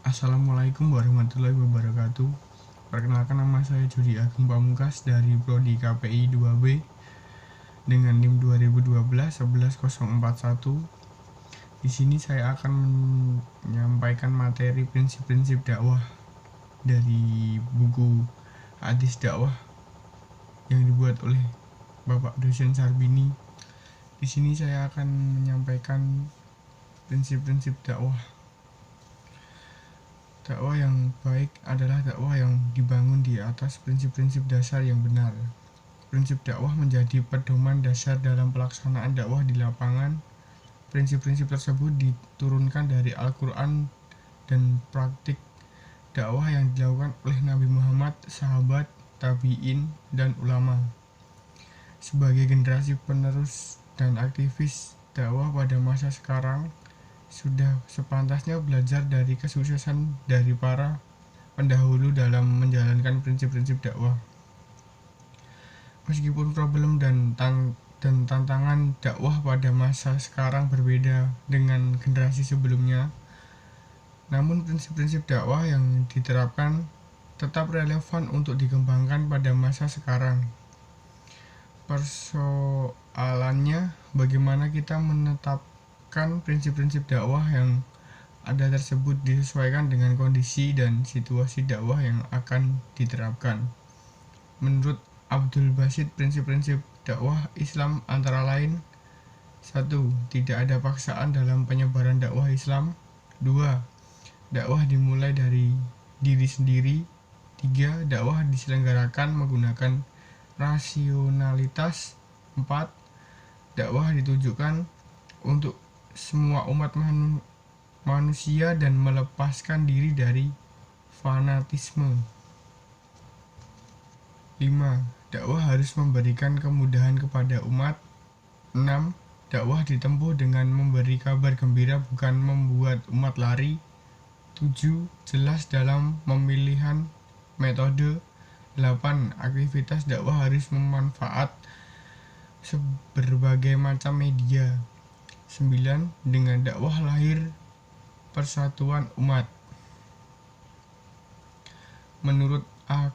Assalamualaikum warahmatullahi wabarakatuh. Perkenalkan, nama saya Jody Agung Pamungkas dari Prodi KPI 2B dengan NIM 2012-11041. Di sini saya akan menyampaikan materi prinsip-prinsip dakwah dari buku Hadis Dakwah yang dibuat oleh Bapak dosen Sarbini. Di sini saya akan menyampaikan prinsip-prinsip dakwah. Dakwah yang baik adalah dakwah yang dibangun di atas prinsip-prinsip dasar yang benar. Prinsip dakwah menjadi pedoman dasar dalam pelaksanaan dakwah di lapangan. Prinsip-prinsip tersebut diturunkan dari Al-Quran dan praktik dakwah yang dilakukan oleh Nabi Muhammad, sahabat, tabi'in, dan ulama. Sebagai generasi penerus dan aktivis dakwah pada masa sekarang, sudah sepantasnya belajar dari kesuksesan dari para pendahulu dalam menjalankan prinsip-prinsip dakwah. Meskipun problem dan tantangan dakwah pada masa sekarang berbeda dengan generasi sebelumnya, namun prinsip-prinsip dakwah yang diterapkan tetap relevan untuk dikembangkan pada masa sekarang. Persoalannya, bagaimana kita menetapkan prinsip-prinsip dakwah yang ada tersebut disesuaikan dengan kondisi dan situasi dakwah yang akan diterapkan. Menurut Abdul Basit, prinsip-prinsip dakwah Islam antara lain: 1. Tidak ada paksaan dalam penyebaran dakwah Islam. 2. Dakwah dimulai dari diri sendiri. 3. Dakwah diselenggarakan menggunakan rasionalitas. 4. Dakwah ditujukan untuk semua umat manusia dan melepaskan diri dari fanatisme. 5. Dakwah harus memberikan kemudahan kepada umat. 6. Dakwah ditempuh dengan memberi kabar gembira, bukan membuat umat lari. 7. Jelas dalam pemilihan metode. 8. Aktivitas dakwah harus memanfaat berbagai macam media. 9. Dengan dakwah lahir persatuan umat. Menurut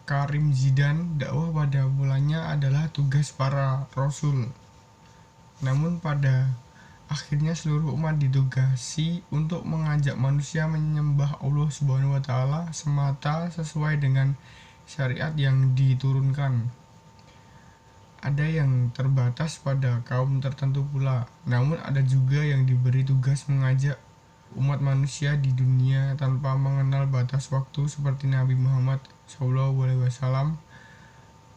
Karim Zidan, dakwah pada mulanya adalah tugas para rasul. Namun pada akhirnya seluruh umat ditugasi untuk mengajak manusia menyembah Allah Subhanahu wa taala semata sesuai dengan syariat yang diturunkan. Ada yang terbatas pada kaum tertentu pula, namun ada juga yang diberi tugas mengajak umat manusia di dunia tanpa mengenal batas waktu seperti Nabi Muhammad SAW.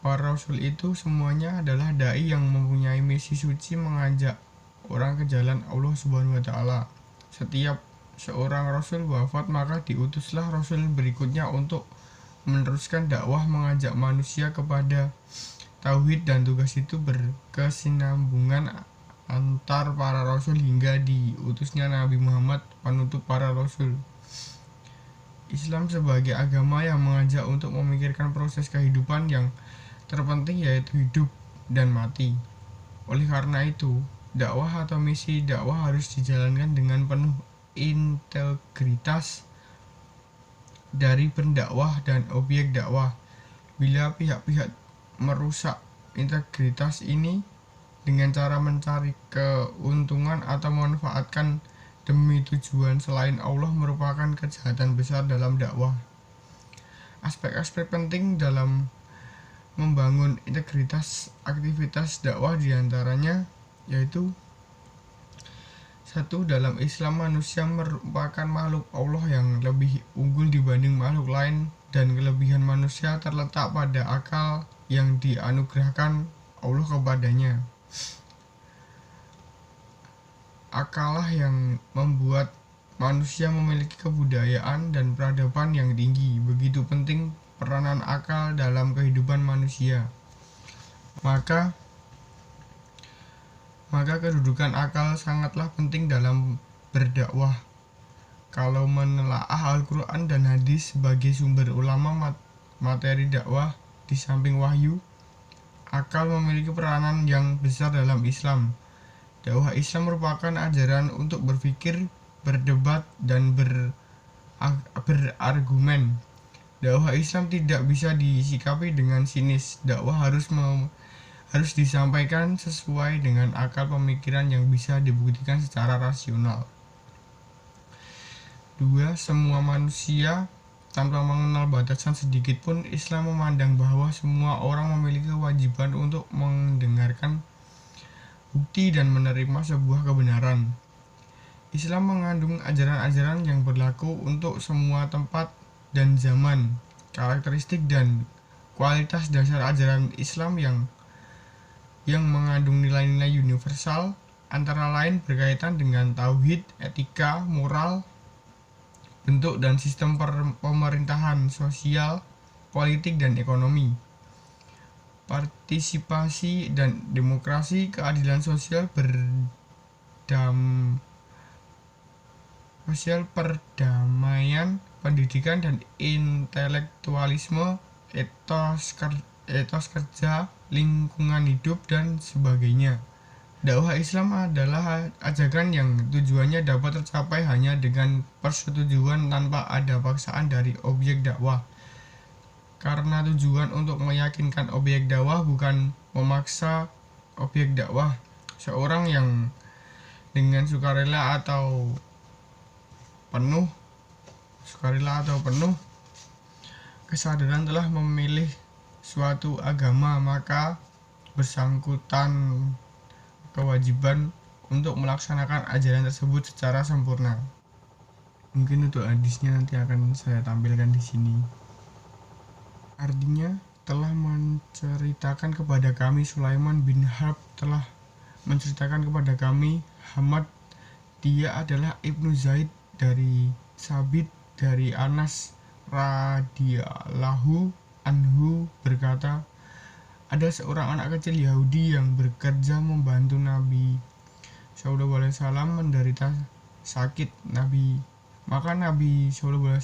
Para rasul itu semuanya adalah dai yang mempunyai misi suci mengajak orang ke jalan Allah Subhanahu wa taala. Setiap seorang rasul wafat, maka diutuslah rasul berikutnya untuk meneruskan dakwah mengajak manusia kepada tauhid, dan tugas itu berkesinambungan antar para rasul hingga diutusnya Nabi Muhammad, penutup para rasul. Islam sebagai agama yang mengajak untuk memikirkan proses kehidupan yang terpenting, yaitu hidup dan mati. Oleh karena itu, dakwah atau misi dakwah harus dijalankan dengan penuh integritas dari pendakwah dan objek dakwah. Bila pihak-pihak merusak integritas ini dengan cara mencari keuntungan atau memanfaatkan demi tujuan selain Allah, merupakan kejahatan besar dalam dakwah. Aspek-aspek penting dalam membangun integritas aktivitas dakwah diantaranya yaitu: 1. Dalam Islam, manusia merupakan makhluk Allah yang lebih unggul dibanding makhluk lain, dan kelebihan manusia terletak pada akal yang dianugerahkan Allah kepadanya. Akallah yang membuat manusia memiliki kebudayaan dan peradaban yang tinggi. Begitu penting peranan akal dalam kehidupan manusia. Maka kedudukan akal sangatlah penting dalam berdakwah. Kalau menelaah Al-Quran dan hadis sebagai sumber ulama materi dakwah, di samping wahyu, akal memiliki peranan yang besar dalam Islam. Dakwah Islam merupakan ajaran untuk berpikir, berdebat, dan berargumen. Dakwah Islam tidak bisa disikapi dengan sinis. Dakwah harus disampaikan sesuai dengan akal pemikiran yang bisa dibuktikan secara rasional. 2. Semua manusia tanpa mengenal batasan sedikit pun, Islam memandang bahwa semua orang memiliki kewajiban untuk mendengarkan bukti dan menerima sebuah kebenaran. Islam mengandung ajaran-ajaran yang berlaku untuk semua tempat dan zaman. Karakteristik dan kualitas dasar ajaran Islam yang mengandung nilai-nilai universal antara lain berkaitan dengan tauhid, etika, moral, bentuk dan sistem pemerintahan, sosial, politik dan ekonomi, partisipasi dan demokrasi, keadilan sosial, perdamaian, pendidikan dan intelektualisme, etos kerja, lingkungan hidup, dan sebagainya. Dakwah Islam adalah ajakan yang tujuannya dapat tercapai hanya dengan persetujuan tanpa ada paksaan dari objek dakwah. Karena tujuan untuk meyakinkan objek dakwah, bukan memaksa objek dakwah. Seorang yang dengan sukarela atau penuh kesadaran telah memilih suatu agama, maka bersangkutan kewajiban untuk melaksanakan ajaran tersebut secara sempurna. Mungkin untuk hadisnya nanti akan saya tampilkan di sini. Artinya, telah menceritakan kepada kami Sulaiman bin Harb, telah menceritakan kepada kami Hamad, dia adalah Ibnu Zaid dari Sabit dari Anas radhiyallahu anhu berkata, ada seorang anak kecil Yahudi yang bekerja membantu Nabi SAW menderita sakit maka Nabi SAW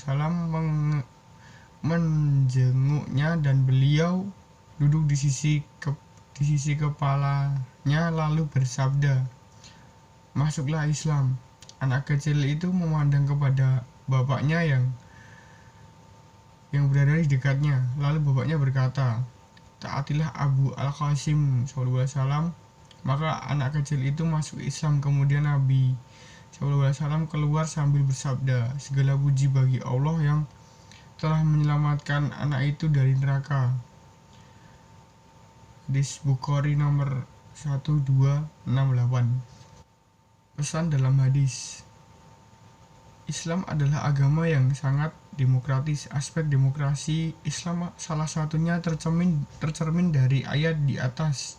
menjenguknya dan beliau duduk di sisi kepalanya lalu bersabda, masuklah Islam. Anak kecil itu memandang kepada bapaknya yang berada di dekatnya, lalu bapaknya berkata, taatilah Abu Al-Qasim SAW. Maka anak kecil itu masuk Islam. Kemudian Nabi SAW keluar sambil bersabda, segala puji bagi Allah yang telah menyelamatkan anak itu dari neraka. Hadis Bukhari nomor 1268. Pesan dalam hadis, Islam adalah agama yang sangat demokratis. Aspek demokrasi Islam salah satunya tercermin dari ayat di atas,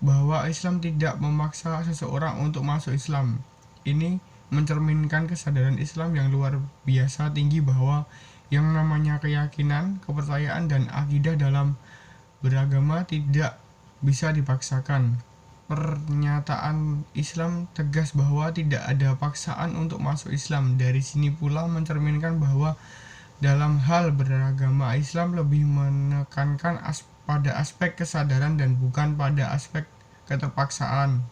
bahwa Islam tidak memaksa seseorang untuk masuk Islam. Ini mencerminkan kesadaran Islam yang luar biasa tinggi bahwa yang namanya keyakinan, kepercayaan, dan akidah dalam beragama tidak bisa dipaksakan. Pernyataan Islam tegas bahwa tidak ada paksaan untuk masuk Islam. Dari sini pula mencerminkan bahwa dalam hal beragama, Islam lebih menekankan pada aspek kesadaran dan bukan pada aspek keterpaksaan.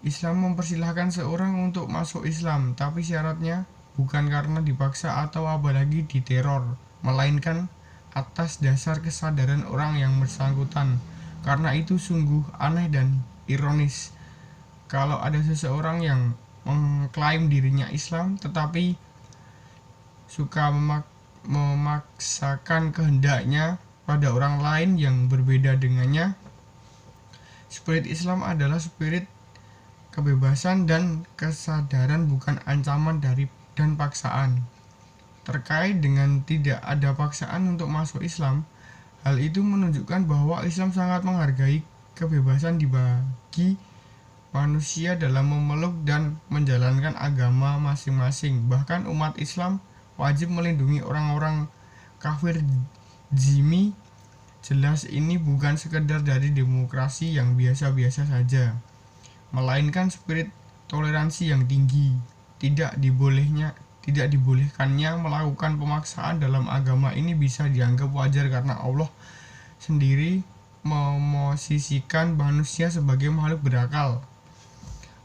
Islam mempersilahkan seorang untuk masuk Islam, tapi syaratnya bukan karena dipaksa atau apalagi diteror, melainkan atas dasar kesadaran orang yang bersangkutan. Karena itu sungguh aneh dan ironis kalau ada seseorang yang mengklaim dirinya Islam tetapi suka memaksakan kehendaknya pada orang lain yang berbeda dengannya. Spirit Islam adalah spirit kebebasan dan kesadaran, bukan ancaman dan paksaan. Terkait dengan tidak ada paksaan untuk masuk Islam, hal itu menunjukkan bahwa Islam sangat menghargai kebebasan dibagi manusia dalam memeluk dan menjalankan agama masing-masing. Bahkan umat Islam wajib melindungi orang-orang kafir zimmi. Jelas ini bukan sekedar dari demokrasi yang biasa-biasa saja, melainkan spirit toleransi yang tinggi. Tidak dibolehkannya melakukan pemaksaan dalam agama ini bisa dianggap wajar karena Allah sendiri memosisikan manusia sebagai makhluk berakal.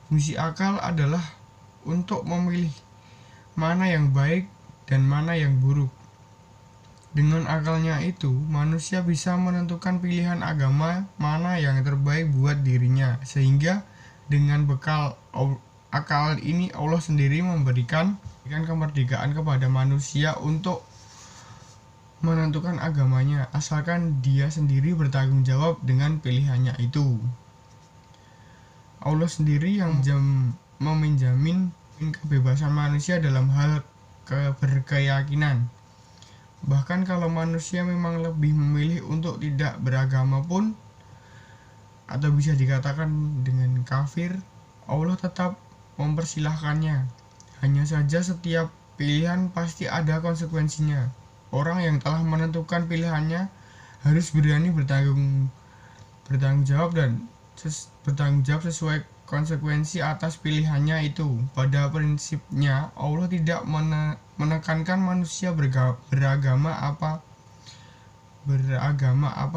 Fungsi akal adalah untuk memilih mana yang baik dan mana yang buruk. Dengan akalnya itu, manusia bisa menentukan pilihan agama mana yang terbaik buat dirinya, sehingga dengan bekal akal ini Allah sendiri memberikan kemerdekaan kepada manusia untuk menentukan agamanya, asalkan dia sendiri bertanggung jawab dengan pilihannya itu. Allah sendiri yang menjamin kebebasan manusia dalam hal berkeyakinan. Bahkan kalau manusia memang lebih memilih untuk tidak beragama pun, atau bisa dikatakan dengan kafir, Allah tetap mempersilahkannya. Hanya saja setiap pilihan pasti ada konsekuensinya. Orang yang telah menentukan pilihannya harus berani bertanggung jawab sesuai konsekuensi atas pilihannya itu. Pada prinsipnya Allah tidak menekankan manusia beragama apa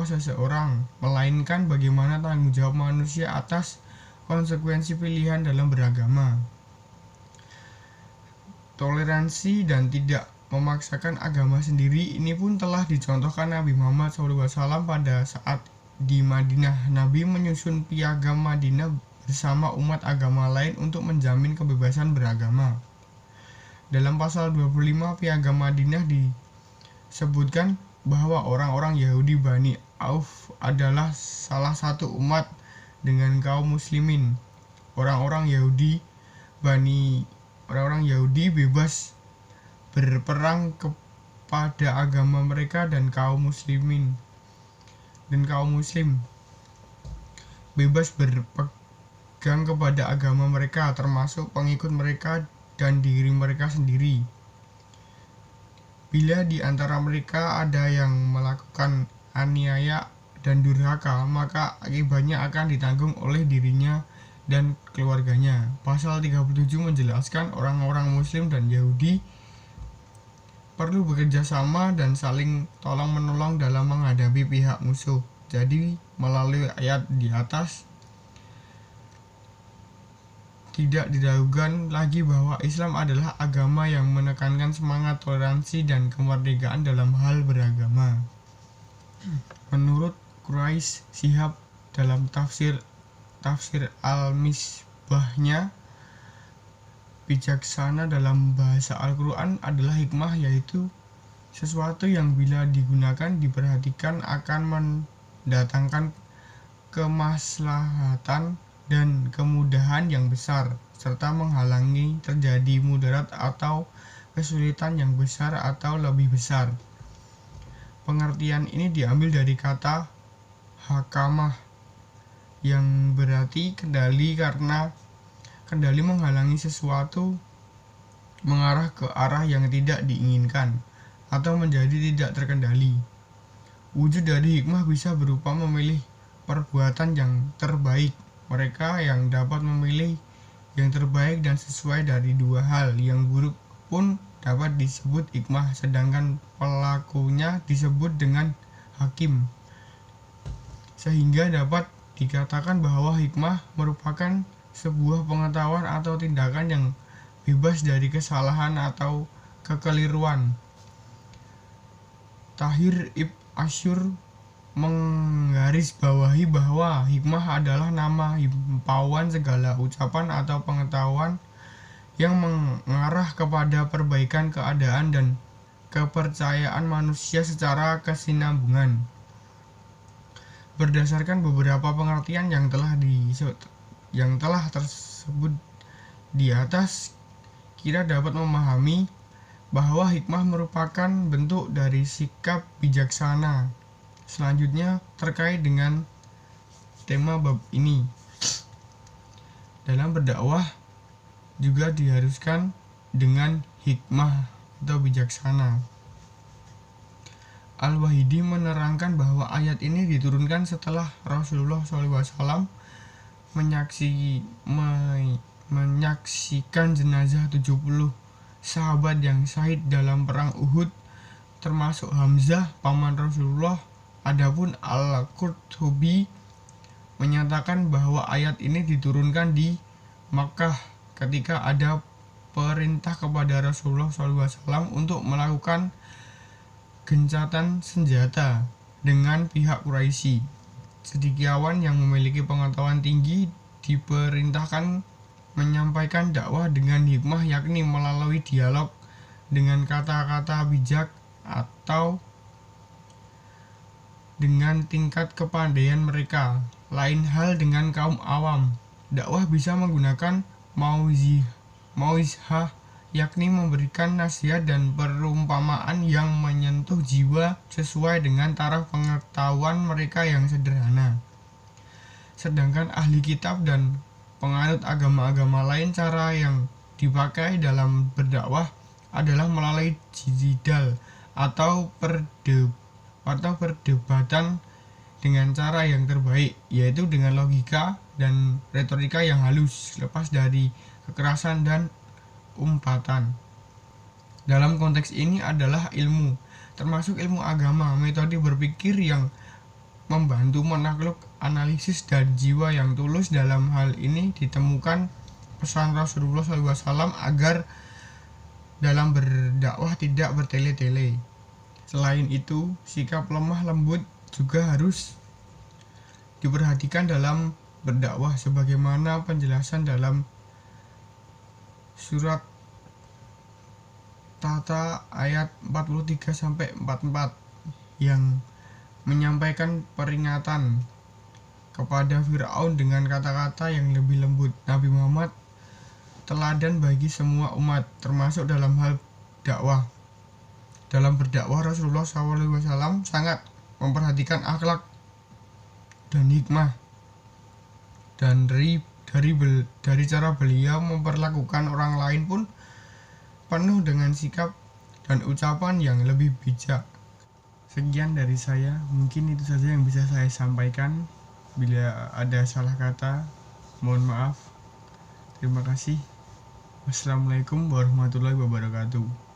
seseorang, melainkan bagaimana tanggung jawab manusia atas konsekuensi pilihan dalam beragama. Toleransi dan tidak memaksakan agama sendiri ini pun telah dicontohkan Nabi Muhammad SAW pada saat di Madinah. Nabi menyusun piagam Madinah bersama umat agama lain untuk menjamin kebebasan beragama. Dalam pasal 25 piagam Madinah disebutkan bahwa orang-orang Yahudi Bani Auf adalah salah satu umat dengan kaum muslimin. Orang-orang Yahudi bebas berperang kepada agama mereka dan kaum muslim bebas berpegang kepada agama mereka, termasuk pengikut mereka dan diri mereka sendiri. Bila di antara mereka ada yang melakukan aniaya dan durhaka, maka akibatnya akan ditanggung oleh dirinya dan keluarganya. Pasal 37 menjelaskan orang-orang muslim dan Yahudi perlu bekerja sama dan saling tolong-menolong dalam menghadapi pihak musuh. Jadi, melalui ayat di atas, tidak diragukan lagi bahwa Islam adalah agama yang menekankan semangat toleransi dan kemerdekaan dalam hal beragama. Menurut Quraish Shihab dalam tafsir Al-Misbahnya, bijaksana dalam bahasa Al-Quran adalah hikmah, yaitu sesuatu yang bila digunakan diperhatikan akan mendatangkan kemaslahatan dan kemudahan yang besar, serta menghalangi terjadi mudarat atau kesulitan yang besar atau lebih besar. Pengertian ini diambil dari kata hakamah yang berarti kendali, karena kendali menghalangi sesuatu mengarah ke arah yang tidak diinginkan atau menjadi tidak terkendali. Wujud dari hikmah bisa berupa memilih perbuatan yang terbaik. Mereka yang dapat memilih yang terbaik dan sesuai dari dua hal yang buruk pun dapat disebut hikmah, sedangkan pelakunya disebut dengan hakim. Sehingga dapat dikatakan bahwa hikmah merupakan sebuah pengetahuan atau tindakan yang bebas dari kesalahan atau kekeliruan. Tahir Ibn Asyur menggarisbawahi bahwa hikmah adalah nama himpauan segala ucapan atau pengetahuan yang mengarah kepada perbaikan keadaan dan kepercayaan manusia secara kesinambungan. Berdasarkan beberapa pengertian yang telah tersebut di atas, kita dapat memahami bahwa hikmah merupakan bentuk dari sikap bijaksana. Selanjutnya, terkait dengan tema bab ini, dalam berdakwah juga diharuskan dengan hikmah atau bijaksana. Al-Wahidi menerangkan bahwa ayat ini diturunkan setelah Rasulullah SAW menyaksikan jenazah 70 sahabat yang syahid dalam perang Uhud, termasuk Hamzah, paman Rasulullah. Adapun Al-Qurtubi menyatakan bahwa ayat ini diturunkan di Makkah ketika ada perintah kepada Rasulullah SAW untuk melakukan gencatan senjata dengan pihak Quraisy. Cendekiawan yang memiliki pengetahuan tinggi diperintahkan menyampaikan dakwah dengan hikmah, yakni melalui dialog dengan kata-kata bijak atau dengan tingkat kepandaian mereka. Lain hal dengan kaum awam. Dakwah bisa menggunakan mauizah, yakni memberikan nasihat dan perumpamaan yang menyentuh jiwa sesuai dengan taraf pengetahuan mereka yang sederhana. Sedangkan ahli kitab dan penganut agama-agama lain, cara yang dipakai dalam berdakwah adalah melalui jidal atau perdebatan dengan cara yang terbaik, yaitu dengan logika dan retorika yang halus, lepas dari kekerasan dan umpatan. Dalam konteks ini adalah ilmu, termasuk ilmu agama, metode berpikir yang membantu menakluk analisis dan jiwa yang tulus. Dalam hal ini ditemukan pesan Rasulullah SAW agar dalam berdakwah tidak bertele-tele. Selain itu, sikap lemah lembut juga harus diperhatikan dalam berdakwah, sebagaimana penjelasan dalam surat Tata ayat 43-44 yang menyampaikan peringatan kepada Fir'aun dengan kata-kata yang lebih lembut. Nabi Muhammad teladan bagi semua umat, termasuk dalam hal dakwah. Dalam berdakwah, Rasulullah SAW sangat memperhatikan akhlak dan hikmah, dan dari cara beliau memperlakukan orang lain pun penuh dengan sikap dan ucapan yang lebih bijak. Sekian dari saya, mungkin itu saja yang bisa saya sampaikan. Bila ada salah kata, mohon maaf. Terima kasih. Wassalamualaikum warahmatullahi wabarakatuh.